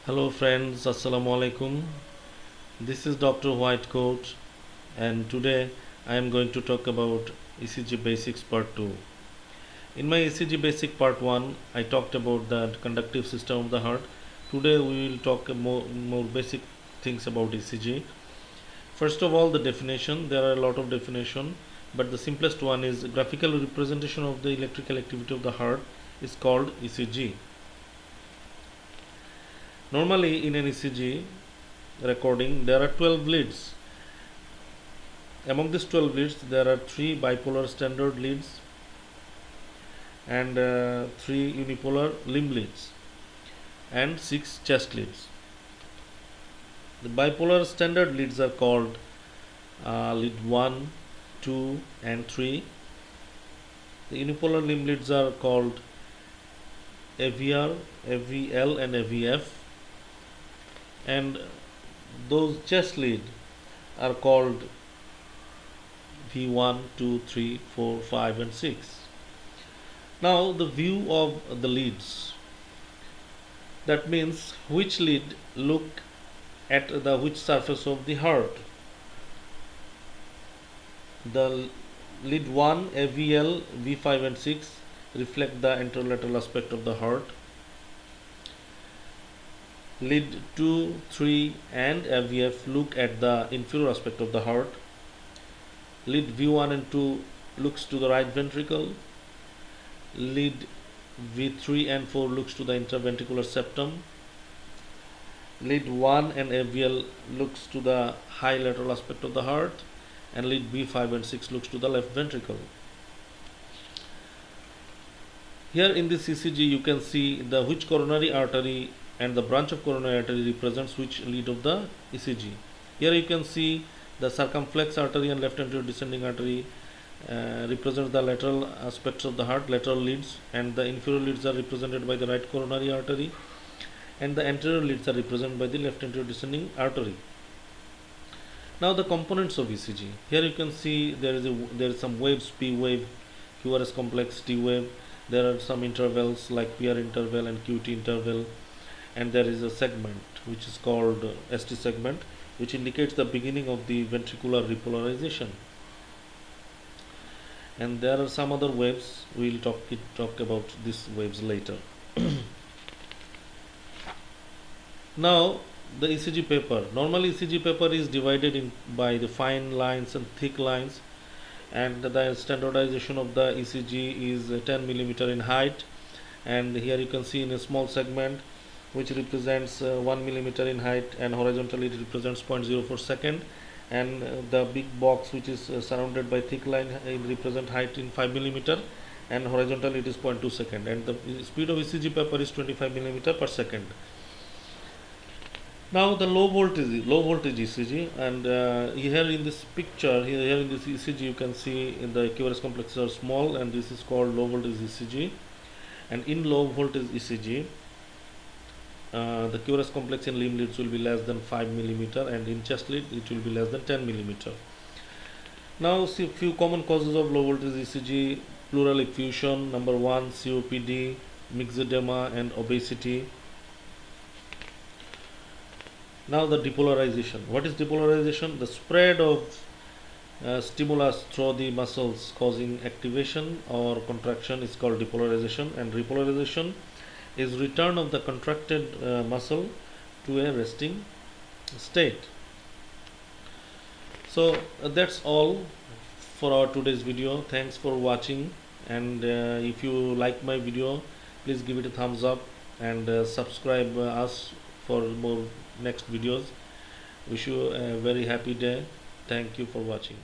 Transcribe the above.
Hello friends, Assalamu alaikum. This is Dr. Whitecoat and today I am going to talk about ECG Basics Part 2. In my ECG Basic Part 1, I talked about the conductive system of the heart. Today we will talk more basic things about ECG. First of all, the definition. There are a lot of definition, but the simplest one is graphical representation of the electrical activity of the heart is called ECG. Normally in an ECG recording there are 12 leads. Among these 12 leads there are 3 bipolar standard leads and 3 unipolar limb leads and 6 chest leads. The bipolar standard leads are called lead 1, 2 and 3. The unipolar limb leads are called AVR, AVL and AVF, and those chest lead are called V1, 2, 3, 4, 5 and 6. Now the view of the leads, that means which lead look at the which surface of the heart. The lead 1, AVL, V5 and 6 reflect the anterolateral aspect of the heart. Lead 2, 3 and AVF look at the inferior aspect of the heart. Lead V1 and 2 looks to the right ventricle. Lead V3 and 4 looks to the interventricular septum. Lead 1 and AVL looks to the high lateral aspect of the heart, and lead V5 and 6 looks to the left ventricle. Here in this ECG you can see the which coronary artery and the branch of coronary artery represents which lead of the ECG. Here you can see the circumflex artery and left anterior descending artery represent the lateral aspects of the heart, lateral leads, and the inferior leads are represented by the right coronary artery, and the anterior leads are represented by the left anterior descending artery. Now the components of ECG. Here you can see there is some waves, P wave, QRS complex, T wave. There are some intervals like PR interval and QT interval, and there is a segment which is called ST segment, which indicates the beginning of the ventricular repolarization. And there are some other waves. We will talk about these waves later. Now the ECG paper. Normally ECG paper is divided by the fine lines and thick lines, and the standardization of the ECG is 10 millimeter in height, and here you can see in a small segment which represents 1 millimeter in height, and horizontally it represents 0.04 second, and the big box which is surrounded by thick line represent height in 5 millimeter, and horizontally it is 0.2 second, and the speed of ECG paper is 25 millimeter per second. Now the low voltage ECG, and here in this picture, here in this ECG you can see the QRS complexes are small, and this is called low voltage ECG. And in low voltage ECG the QRS complex in limb leads will be less than 5 millimeter, and in chest lead it will be less than 10 millimeter. Now see few common causes of low voltage ECG: pleural effusion, number 1, COPD, myxedema and obesity. Now the depolarization. What is depolarization? The spread of stimulus through the muscles causing activation or contraction is called depolarization, and repolarization is return of the contracted muscle to a resting state. So that's all for our today's video. Thanks for watching, and if you like my video, please give it a thumbs up and subscribe us for more next videos. Wish you a very happy day. Thank you for watching.